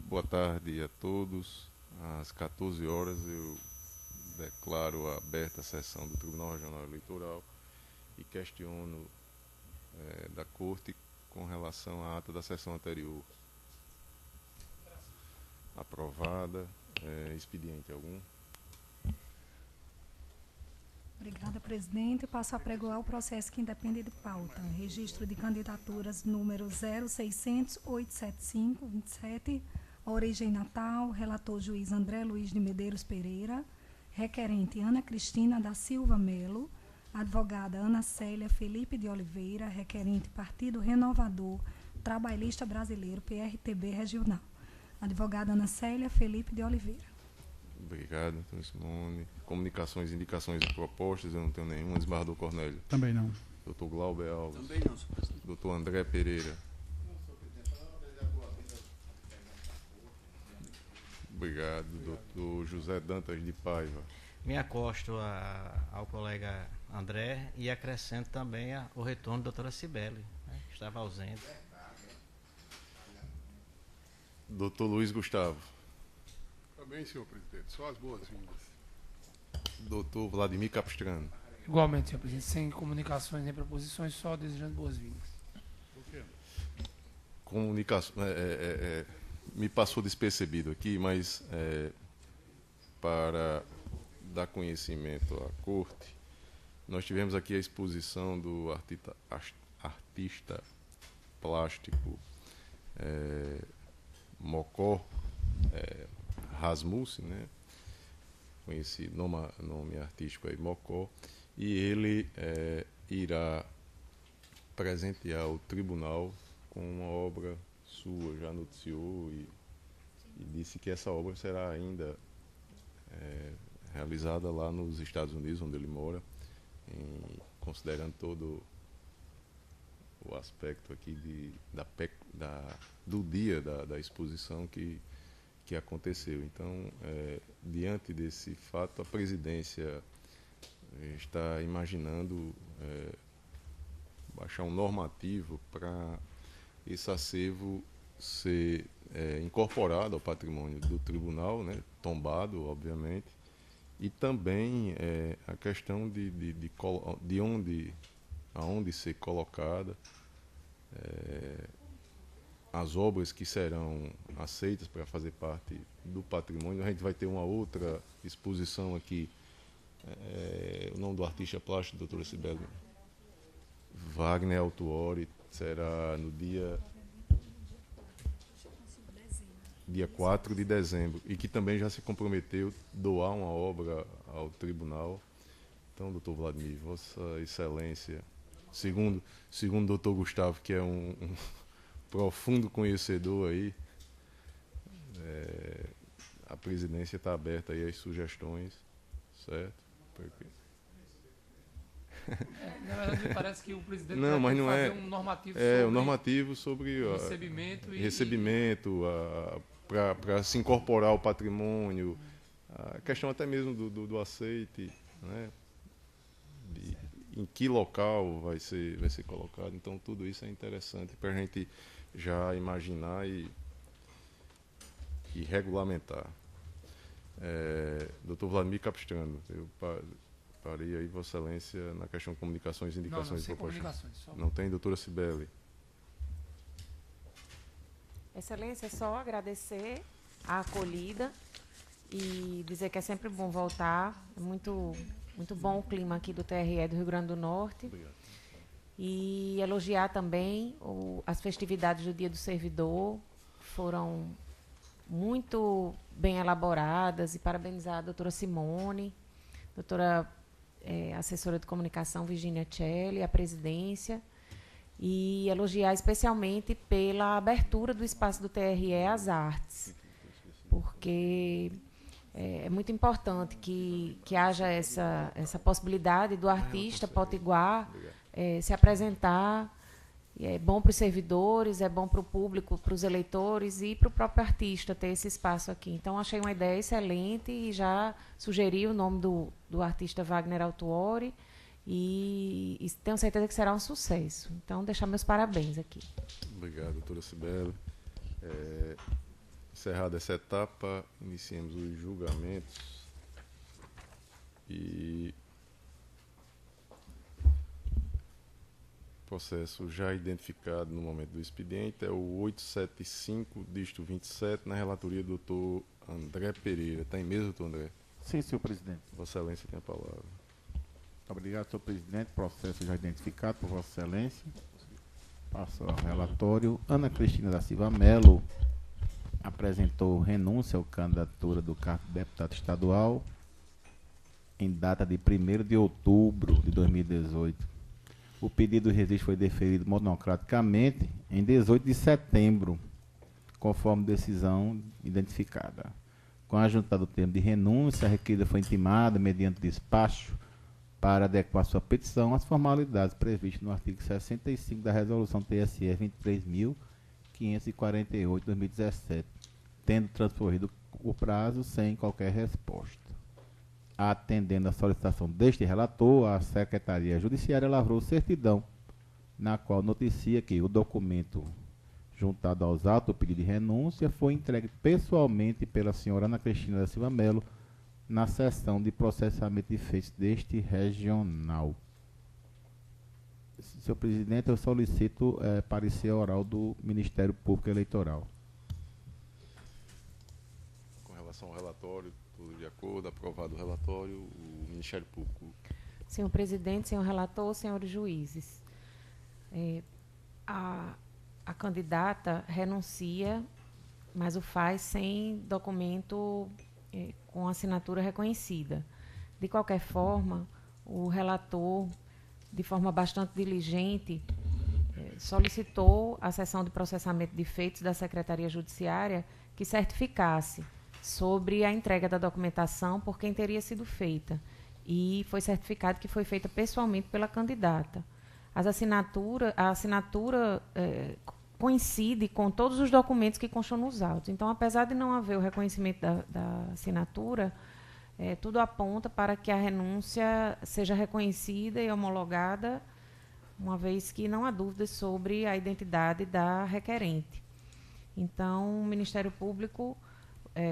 Boa tarde a todos. Às 14 horas eu declaro aberta a sessão do Tribunal Regional Eleitoral e questiono da Corte com relação à ata da sessão anterior. Aprovada. Expediente algum? Obrigada, presidente. Passo a pregoar o processo que independe de pauta. Registro de candidaturas número 0600-875-27, origem Natal, relator juiz André Luiz de Medeiros Pereira, requerente Ana Cristina da Silva Melo, advogada Ana Célia Felipe de Oliveira, requerente Partido Renovador Trabalhista Brasileiro, PRTB Regional, advogada Ana Célia Felipe de Oliveira. Obrigado, Antônio Simone. Comunicações, indicações e propostas, eu não tenho nenhuma. Desembargador Cornélio. Também não. Doutor Glauber Alves. Também não, senhor presidente. Doutor André Pereira. Obrigado. Doutor José Dantas de Paiva. Me acosto ao colega André e acrescento também o retorno da doutora Cibele, né, que estava ausente. Doutor Luiz Gustavo. Também, senhor presidente. Só as boas-vindas. Doutor Vladimir Capistrano. Igualmente, senhor presidente, sem comunicações nem proposições, só desejando boas-vindas. Comunicação. Me passou despercebido aqui, mas para dar conhecimento à Corte, nós tivemos aqui a exposição do artista plástico Mocó Rasmussen, né? Conhecido nome artístico aí, Mocó, e ele irá presentear o tribunal com uma obra sua, já noticiou e disse que essa obra será ainda realizada lá nos Estados Unidos, onde ele mora, considerando todo o aspecto aqui do dia da exposição que aconteceu. Então, diante desse fato, a presidência está imaginando baixar um normativo para esse acervo ser incorporado ao patrimônio do tribunal, né, tombado, obviamente, e também a questão de aonde ser colocada as obras que serão aceitas para fazer parte do patrimônio. A gente vai ter uma outra exposição aqui, o nome do artista plástico, doutora Cibele Wagner Altuori, será no dia 4 de dezembro, e que também já se comprometeu a doar uma obra ao tribunal. Então, doutor Vladimir, Vossa Excelência, segundo o doutor Gustavo, que é um profundo conhecedor aí, a presidência está aberta aí às sugestões, certo? Na verdade, parece que o presidente não, mas não fazer um normativo um normativo sobre recebimento para se incorporar ao patrimônio, a questão até mesmo do aceite, né? Em que local vai ser colocado. Então, tudo isso é interessante para a gente já imaginar e regulamentar. Doutor Vladimir Capistrano, eu parei aí, Vossa Excelência, na questão de comunicações, indicações e propostas. Não tem, doutora Cibele? Excelência, é só agradecer a acolhida e dizer que é sempre bom voltar. É muito bom o clima aqui do TRE do Rio Grande do Norte. Obrigado. E elogiar também as festividades do Dia do Servidor, foram muito bem elaboradas, e parabenizar a doutora Simone, doutora assessora de comunicação Virginia Celli, a presidência, e elogiar especialmente pela abertura do espaço do TRE às artes, porque é muito importante que haja essa possibilidade do artista potiguar se apresentar. É bom para os servidores, é bom para o público, para os eleitores e para o próprio artista ter esse espaço aqui. Então, achei uma ideia excelente e já sugeri o nome do artista Wagner Altuori e tenho certeza que será um sucesso. Então, deixar meus parabéns aqui. Obrigado, doutora Cibele. Encerrada essa etapa, iniciamos os julgamentos. E o processo já identificado no momento do expediente é o 875, dígito 27, na relatoria do doutor André Pereira. Está em mesa, doutor André? Sim, senhor presidente. Vossa Excelência tem a palavra. Obrigado, senhor presidente. Processo já identificado por Vossa Excelência. Passo ao relatório. Ana Cristina da Silva Melo apresentou renúncia à candidatura do cargo de deputado estadual em data de 1º de outubro de 2018. O pedido de registro foi deferido monocraticamente em 18 de setembro, conforme decisão identificada. Com a junta do termo de renúncia, a requerida foi intimada mediante despacho para adequar sua petição às formalidades previstas no artigo 65 da Resolução TSE 23.548/2017, tendo transcorrido o prazo sem qualquer resposta. Atendendo à solicitação deste relator, a Secretaria Judiciária lavrou certidão, na qual noticia que o documento juntado aos autos do pedido de renúncia foi entregue pessoalmente pela senhora Ana Cristina da Silva Melo na sessão de processamento de feitos deste regional. Senhor presidente, eu solicito parecer oral do Ministério Público Eleitoral. Com relação ao relatório, tudo de acordo, aprovado o relatório, o Ministério Público. Senhor presidente, senhor relator, senhores juízes, a candidata renuncia, mas o faz sem documento com assinatura reconhecida. De qualquer forma, o relator, de forma bastante diligente, solicitou à sessão de processamento de feitos da Secretaria Judiciária que certificasse sobre a entrega da documentação por quem teria sido feita. E foi certificado que foi feita pessoalmente pela candidata. A assinatura coincide com todos os documentos que constam nos autos. Então, apesar de não haver o reconhecimento da assinatura, tudo aponta para que a renúncia seja reconhecida e homologada, uma vez que não há dúvidas sobre a identidade da requerente. Então, o Ministério Público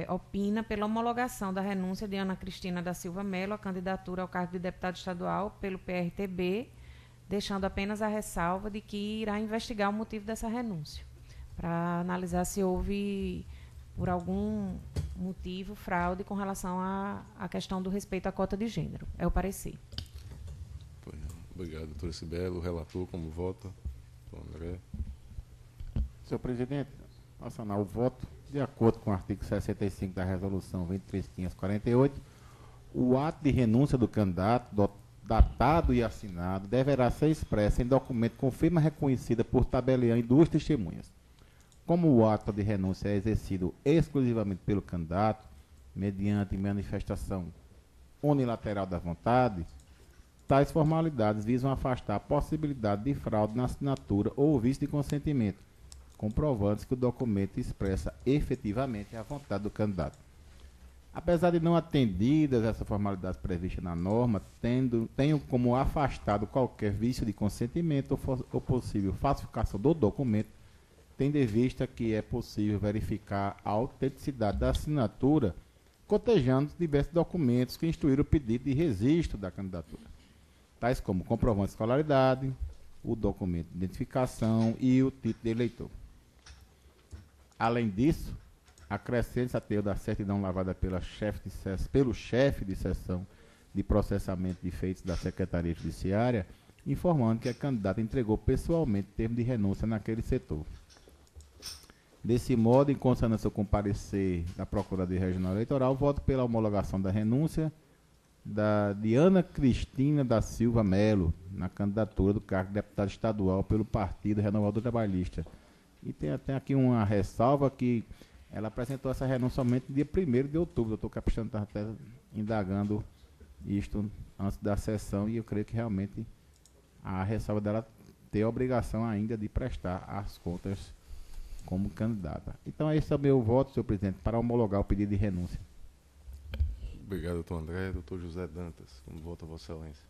opina pela homologação da renúncia de Ana Cristina da Silva Melo à candidatura ao cargo de deputado estadual pelo PRTB, deixando apenas a ressalva de que irá investigar o motivo dessa renúncia, para analisar se houve, por algum motivo, fraude com relação à questão do respeito à cota de gênero. É o parecer. Obrigado, doutora Cibele. O relator, como vota? Doutor André. Senhor presidente, acionar o voto. De acordo com o artigo 65 da Resolução 23.548, o ato de renúncia do candidato, datado e assinado, deverá ser expresso em documento com firma reconhecida por tabelião e duas testemunhas. Como o ato de renúncia é exercido exclusivamente pelo candidato, mediante manifestação unilateral da vontade, tais formalidades visam afastar a possibilidade de fraude na assinatura ou vício de consentimento, comprovando-se que o documento expressa efetivamente a vontade do candidato. Apesar de não atendidas essas formalidades previstas na norma, tenho como afastado qualquer vício de consentimento ou possível falsificação do documento, tendo em vista que é possível verificar a autenticidade da assinatura, cotejando diversos documentos que instruíram o pedido de registro da candidatura, tais como o comprovante de escolaridade, o documento de identificação e o título de eleitor. Além disso, acrescenta-se a teor da certidão lavada pelo chefe de seção de processamento de feitos da Secretaria Judiciária, informando que a candidata entregou pessoalmente termo de renúncia naquele setor. Desse modo, em consonância com o parecer da Procuradoria Regional Eleitoral, voto pela homologação da renúncia de Ana Cristina da Silva Melo na candidatura do cargo de deputado estadual pelo Partido Renovador Trabalhista. E tem até aqui uma ressalva que ela apresentou essa renúncia somente no dia 1º de outubro. O doutor Capistrano estava até indagando isto antes da sessão e eu creio que realmente a ressalva dela tem a obrigação ainda de prestar as contas como candidata. Então, esse é o meu voto, senhor presidente, para homologar o pedido de renúncia. Obrigado, doutor André. Doutor José Dantas, como vota Vossa Excelência?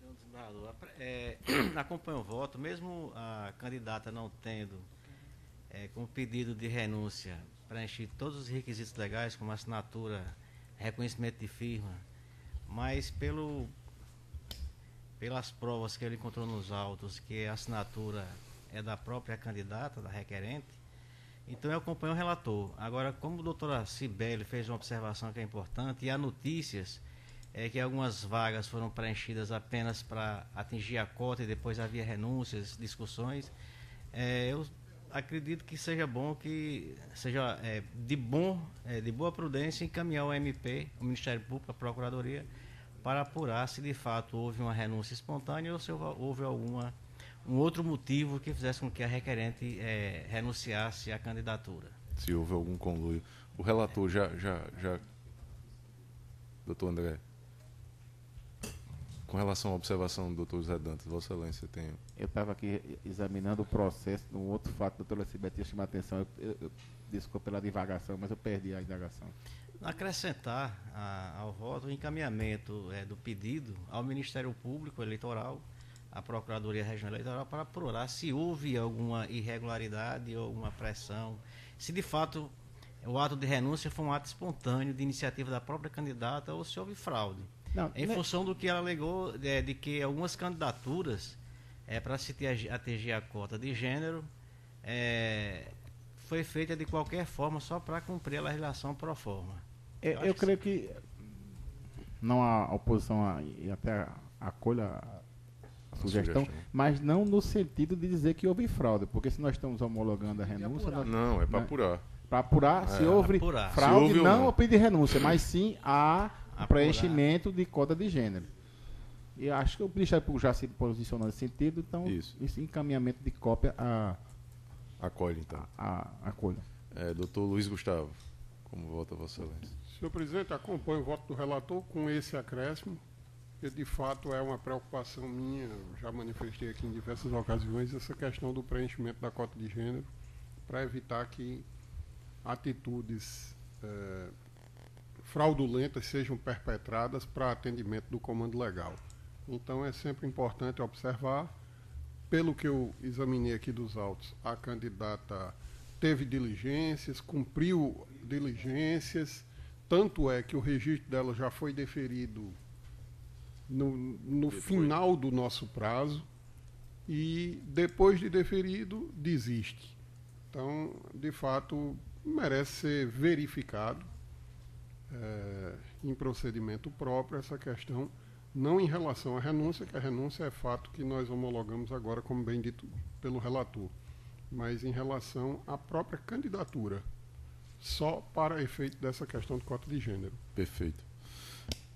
Senhor desembargador, acompanho o voto, mesmo a candidata não tendo com o pedido de renúncia, preencher todos os requisitos legais, como assinatura, reconhecimento de firma, mas pelas provas que ele encontrou nos autos, que a assinatura é da própria candidata, da requerente, então eu acompanho o relator. Agora, como a doutora Cibele fez uma observação que é importante, e há notícias que algumas vagas foram preenchidas apenas para atingir a cota e depois havia renúncias, discussões, eu acredito que seja bom, que seja de boa prudência encaminhar o MP, o Ministério Público, a Procuradoria, para apurar se de fato houve uma renúncia espontânea ou se houve um outro motivo que fizesse com que a requerente renunciasse à candidatura. Se houve algum conluio. O relator já... Doutor André, com relação à observação do doutor José Dantas, Vossa Excelência tem... Eu estava aqui examinando o processo, um outro fato, doutora Cibele tinha chamado a atenção, desculpa pela divagação, mas eu perdi a indagação. Acrescentar ao voto o encaminhamento do pedido ao Ministério Público Eleitoral, à Procuradoria Regional Eleitoral, para apurar se houve alguma irregularidade ou alguma pressão, se de fato o ato de renúncia foi um ato espontâneo de iniciativa da própria candidata ou se houve fraude. Não, em função do que ela alegou, de que algumas candidaturas, para se atingir a cota de gênero, foi feita de qualquer forma só para cumprir a legislação pro forma. Eu creio que não a oposição e até acolha a sugestão, mas não no sentido de dizer que houve fraude, porque se nós estamos homologando a renúncia... Não, é para apurar. Para apurar se houve fraude, não o pedido de renúncia, mas sim a preenchimento de cota de gênero. E acho que o Ministério Público já se posicionou nesse sentido, então esse encaminhamento de cópia acolhe, então. Acolhe. Doutor Luiz Gustavo, como vota Vossa Excelência? Senhor presidente, acompanho o voto do relator com esse acréscimo, que de fato é uma preocupação minha, eu já manifestei aqui em diversas ocasiões, essa questão do preenchimento da cota de gênero, para evitar que atitudes fraudulentas sejam perpetradas para atendimento do comando legal. Então é sempre importante observar, pelo que eu examinei aqui dos autos, a candidata teve diligências, cumpriu diligências, tanto é que o registro dela já foi deferido no final do nosso prazo e depois de deferido desiste. Então, de fato, merece ser verificado em procedimento próprio essa questão, não em relação à renúncia, que a renúncia é fato que nós homologamos agora, como bem dito pelo relator, mas em relação à própria candidatura, só para efeito dessa questão de cota de gênero. Perfeito.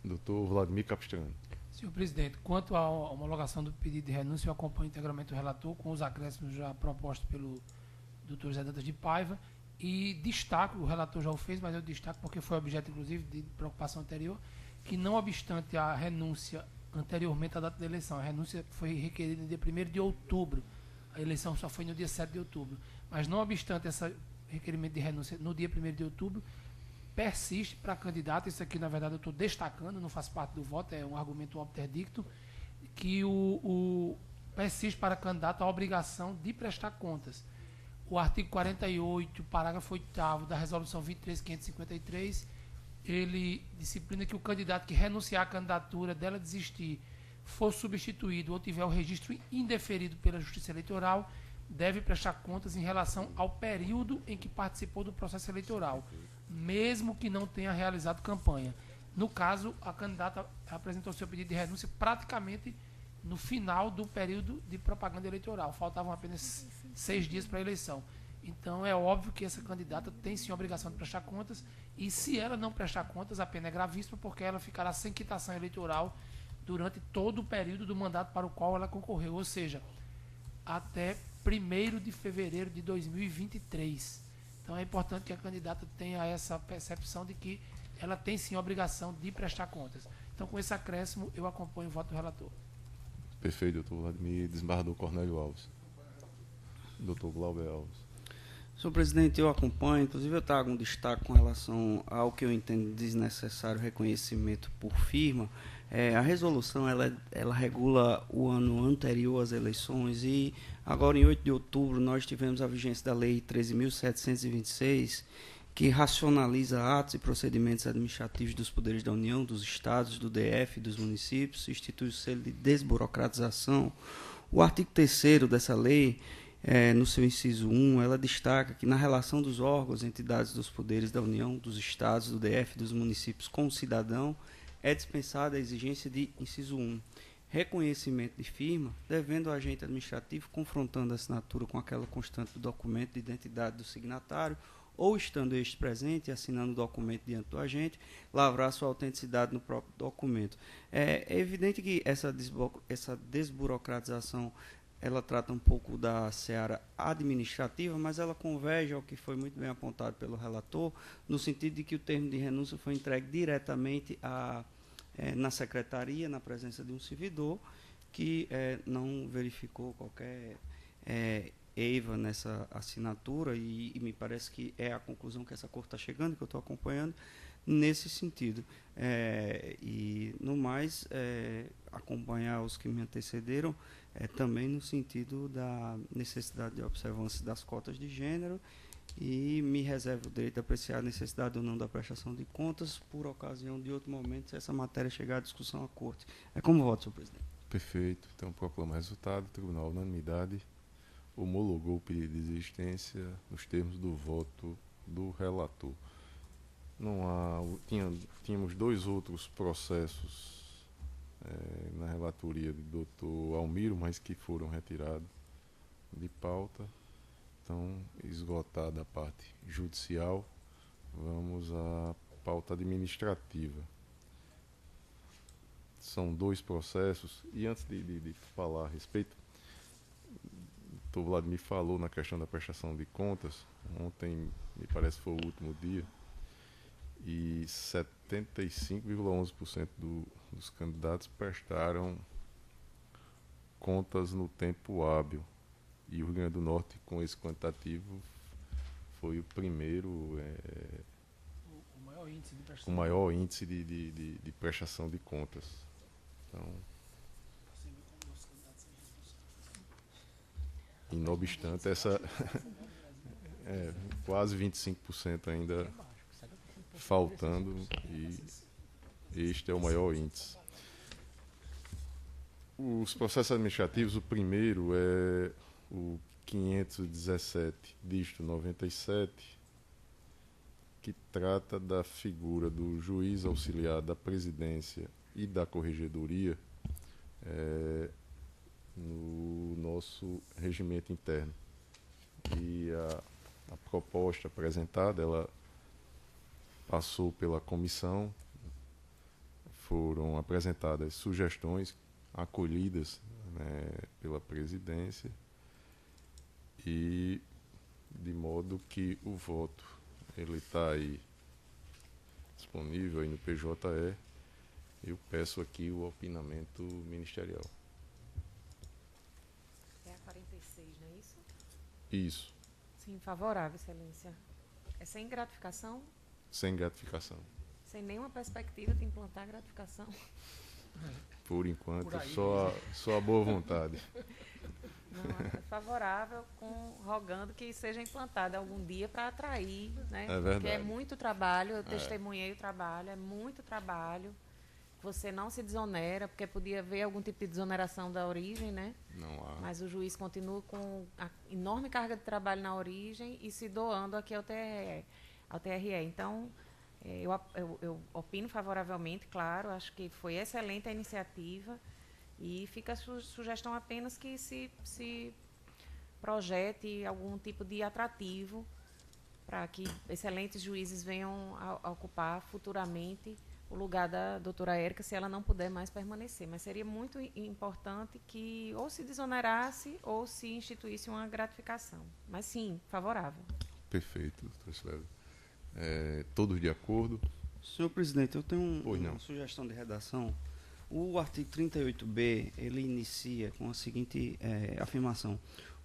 Doutor Vladimir Capistrano. Senhor presidente, quanto à homologação do pedido de renúncia, eu acompanho integralmente o relator com os acréscimos já propostos pelo doutor José Dantas de Paiva e destaco, o relator já o fez, mas eu destaco porque foi objeto, inclusive, de preocupação anterior, que não obstante a renúncia anteriormente à data da eleição, a renúncia foi requerida no dia 1º de outubro, a eleição só foi no dia 7 de outubro, mas não obstante esse requerimento de renúncia no dia 1º de outubro, persiste para a candidata, isso aqui na verdade eu estou destacando, não faz parte do voto, é um argumento obterdicto, que persiste para a candidata a obrigação de prestar contas. O artigo 48, parágrafo 8º da resolução 23.553, ele disciplina que o candidato que renunciar à candidatura dela desistir, for substituído ou tiver o registro indeferido pela Justiça Eleitoral, deve prestar contas em relação ao período em que participou do processo eleitoral, mesmo que não tenha realizado campanha. No caso, a candidata apresentou seu pedido de renúncia praticamente no final do período de propaganda eleitoral. Faltavam apenas 6 dias para a eleição. Então, é óbvio que essa candidata tem sim a obrigação de prestar contas e, se ela não prestar contas, a pena é gravíssima porque ela ficará sem quitação eleitoral durante todo o período do mandato para o qual ela concorreu, ou seja, até 1º de fevereiro de 2023. Então, é importante que a candidata tenha essa percepção de que ela tem sim a obrigação de prestar contas. Então, com esse acréscimo, eu acompanho o voto do relator. Perfeito, doutor Vladimir. Desembargador Cornélio Alves. Doutor Glauber Alves. Senhor presidente, eu acompanho, inclusive eu trago um destaque com relação ao que eu entendo desnecessário reconhecimento por firma, A resolução ela regula o ano anterior às eleições e agora, em 8 de outubro, nós tivemos a vigência da Lei 13.726, que racionaliza atos e procedimentos administrativos dos poderes da União, dos estados, do DF, dos municípios, institui o selo de desburocratização. O artigo 3º dessa lei, no seu inciso 1, ela destaca que na relação dos órgãos e entidades dos poderes da União, dos estados, do DF, dos municípios com o cidadão, é dispensada a exigência de, inciso 1, reconhecimento de firma, devendo o agente administrativo, confrontando a assinatura com aquela constante do documento de identidade do signatário, ou estando este presente e assinando o documento diante do agente, lavrar sua autenticidade no próprio documento. É evidente que essa desburocratização ela trata um pouco da seara administrativa, mas ela converge ao que foi muito bem apontado pelo relator, no sentido de que o termo de renúncia foi entregue diretamente na secretaria, na presença de um servidor, que não verificou qualquer EIVA nessa assinatura, e me parece que é a conclusão que essa corte está chegando, que eu estou acompanhando, nesse sentido. E, no mais, acompanhar os que me antecederam, também no sentido da necessidade de observância das cotas de gênero, e me reservo o direito de apreciar a necessidade ou não da prestação de contas por ocasião de outro momento, se essa matéria chegar à discussão à corte. Como voto, senhor presidente? Perfeito. Então, proclama o resultado. Tribunal, unanimidade, homologou o pedido de desistência nos termos do voto do relator. Tínhamos 2 outros processos na relatoria do Dr. Almiro, mas que foram retirados de pauta. Então, esgotada a parte judicial, vamos à pauta administrativa. São 2 processos, e antes de falar a respeito, o Dr. Vladimir falou na questão da prestação de contas. Ontem, me parece que foi o último dia, e 75,11% dos candidatos prestaram contas no tempo hábil. E o Rio Grande do Norte, com esse quantitativo, foi o primeiro com maior índice de prestação de contas. Então, e não obstante, essa quase 25% ainda faltando, e este é o maior índice. Os processos administrativos, o primeiro é o 517, dígito 97, que trata da figura do juiz auxiliar da presidência e da corregedoria no nosso regimento interno. E a proposta apresentada, ela passou pela comissão, foram apresentadas sugestões acolhidas pela presidência, e de modo que o voto ele está aí disponível aí no PJE. Eu peço aqui o opinamento ministerial. É a 46, não é isso? Isso. Sim, favorável, excelência. É sem gratificação? Sem gratificação. Sem nenhuma perspectiva de implantar gratificação? Por enquanto, só a boa vontade. Não, é favorável, rogando que seja implantada algum dia para atrair, né? É verdade. Porque é muito trabalho, eu testemunhei o trabalho, é muito trabalho. Você não se desonera, porque podia haver algum tipo de desoneração da origem, né? Não há. Mas o juiz continua com a enorme carga de trabalho na origem e se doando aqui ao TRE. Então, eu opino favoravelmente, claro, acho que foi excelente a iniciativa. E fica a sugestão apenas que se projete algum tipo de atrativo para que excelentes juízes venham a ocupar futuramente o lugar da doutora Érica, se ela não puder mais permanecer. Mas seria muito importante que ou se desonerasse ou se instituísse uma gratificação. Mas sim, favorável. Perfeito, doutor Célio. Todos de acordo? Senhor presidente, eu tenho uma sugestão de redação. O artigo 38b, ele inicia com a seguinte afirmação.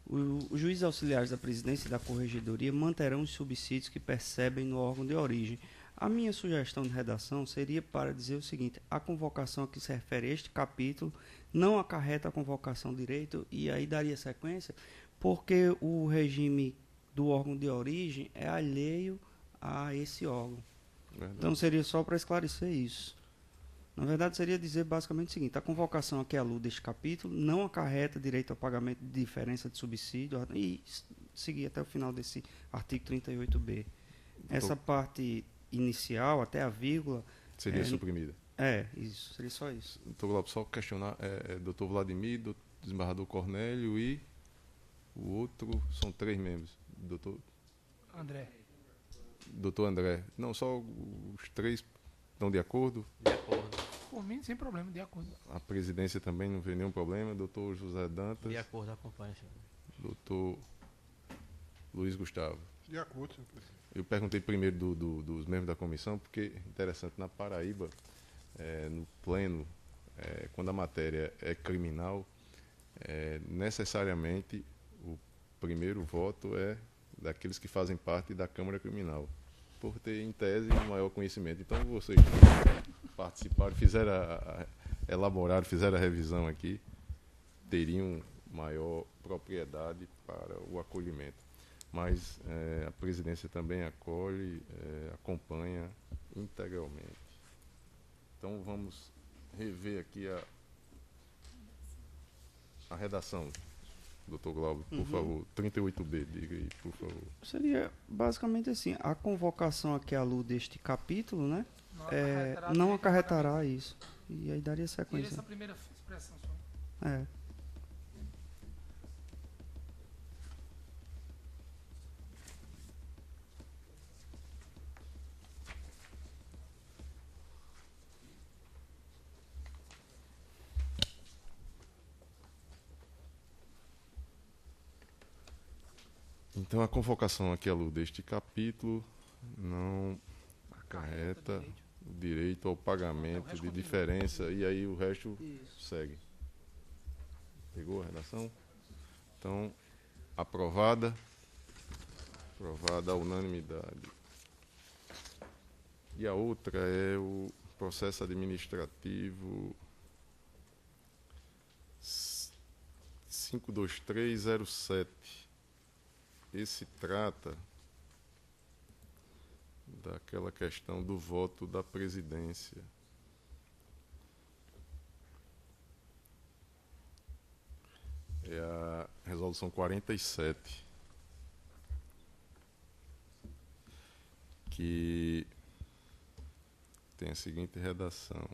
Os juízes auxiliares da presidência e da corregedoria manterão os subsídios que percebem no órgão de origem. A minha sugestão de redação seria para dizer o seguinte: a convocação a que se refere a este capítulo não acarreta a convocação de direito, e aí daria sequência, porque o regime do órgão de origem é alheio a esse órgão. Verdade. Então seria só para esclarecer isso. Na verdade, seria dizer basicamente o seguinte: a convocação a que alude este capítulo não acarreta direito ao pagamento de diferença de subsídio, e seguir até o final desse artigo 38b. Essa parte inicial, até a vírgula... Seria suprimida. Isso, seria só isso. Doutor Glauber, só questionar, doutor Vladimir, desembargador Cornélio e o outro, são 3 membros. Doutor André. Não, só os 3 estão de acordo? De acordo. Por mim, sem problema, de acordo. A presidência também não vê nenhum problema. Doutor José Dantas. De acordo, acompanha, senhor. Doutor Luiz Gustavo. De acordo, senhor presidente. Eu perguntei primeiro dos membros da comissão, porque, interessante, na Paraíba, no pleno, quando a matéria é criminal, necessariamente o primeiro voto é daqueles que fazem parte da Câmara Criminal, por ter, em tese, um maior conhecimento. Então, vocês que participaram, elaboraram, fizeram a revisão aqui, teriam maior propriedade para o acolhimento. Mas a presidência também acolhe, acompanha integralmente. Então, vamos rever aqui a redação. Doutor Glauber, por favor, 38b, diga aí, por favor. Seria basicamente assim: a convocação a que alude este capítulo, né, não acarretará isso. E aí daria sequência. Tira essa primeira expressão só. Então, a convocação aqui à luz deste capítulo não acarreta o direito ao pagamento de diferença, e aí o resto segue. Pegou a redação? Então, aprovada à unanimidade. E a outra é o processo administrativo 52307. Esse trata daquela questão do voto da presidência. É a resolução 47, que tem a seguinte redação: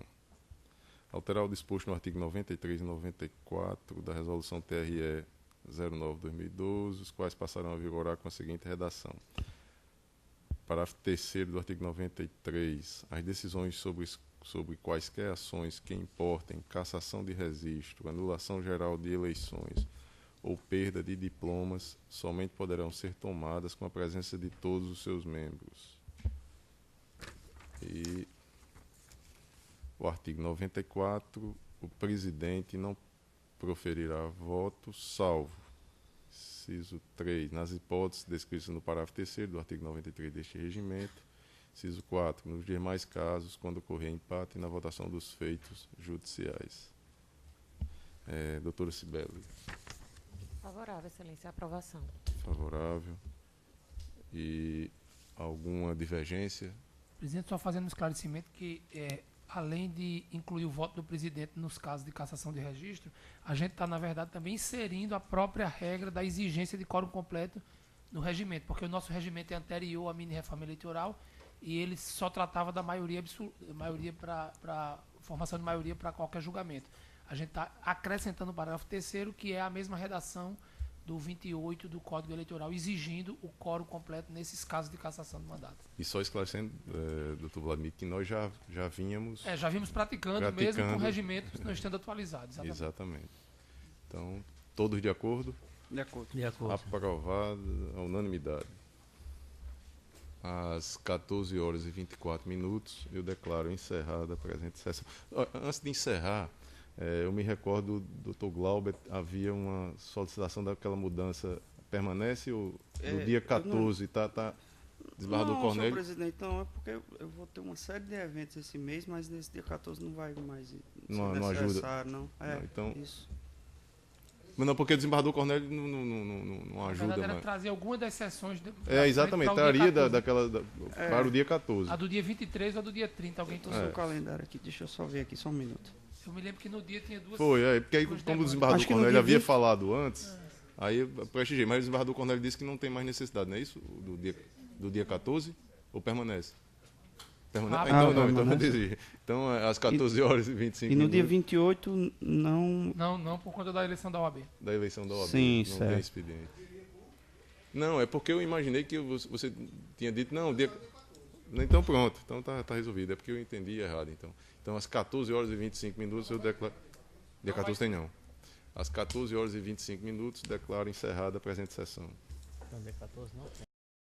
alterar o disposto no artigo 93 e 94 da resolução TRE 09/2012, os quais passarão a vigorar com a seguinte redação. Parágrafo 3º do artigo 93. As decisões sobre quaisquer ações que importem cassação de registro, anulação geral de eleições ou perda de diplomas somente poderão ser tomadas com a presença de todos os seus membros. E o artigo 94, o presidente não proferirá voto, salvo, inciso 3, nas hipóteses descritas no parágrafo 3º do artigo 93 deste regimento, inciso 4, nos demais casos, quando ocorrer empate na votação dos feitos judiciais. Doutora Cibele. Favorável, excelência, aprovação. Favorável. E alguma divergência? Presidente, só fazendo um esclarecimento que, além de incluir o voto do presidente nos casos de cassação de registro, a gente está, na verdade, também inserindo a própria regra da exigência de quórum completo no regimento, porque o nosso regimento é anterior à mini-reforma eleitoral e ele só tratava da maioria para formação de maioria para qualquer julgamento. A gente está acrescentando o parágrafo 3º, que é a mesma redação do 28 do Código Eleitoral, exigindo o quórum completo nesses casos de cassação de mandato. E só esclarecendo, doutor Vladimir, que nós já vínhamos... já vimos praticando mesmo com regimentos não estando atualizados. Exatamente. Então, todos de acordo? De acordo. De acordo. Aprovado à unanimidade. Às 14h24, eu declaro encerrada a presente sessão. Antes de encerrar, eu me recordo, doutor Glauber, havia uma solicitação daquela mudança. Permanece ou no dia 14? Desembargador Não, Cornélio. senhor presidente, não, é porque eu vou ter uma série de eventos esse mês, mas nesse dia 14 não vai mais ser Não ajuda. necessário, não. Não, então, isso. mas não, porque o desembargador Cornélio não Na ajuda. verdade, era Mas... trazer alguma das sessões. Exatamente, traria para o dia 14. A do dia 23 ou a do dia 30, alguém Tô sem o calendário aqui, deixa eu só ver aqui, só um minuto. Eu me lembro que no dia tinha duas. Porque aí, como o desembargador Cornélio havia falado antes, aí eu prestigiei, mas o desembargador Cornélio disse que não tem mais necessidade, não é isso? Do dia 14? Ou permanece? Permanece? Então eu desisti. Então, às 14 horas e 25 minutos. E no dia minutos, 28, não. Não, por conta da eleição da OAB. da eleição da OAB. Sim, não certo. tem expediente. Não, é porque eu imaginei que você tinha dito, não, dia. Então pronto, então tá resolvido. É porque eu entendi errado, então. Então, às 14 horas e 25 minutos, eu declaro. Dia 14 tem não. Às 14 horas e 25 minutos, declaro encerrada a presente sessão. Então, dia 14 não tem.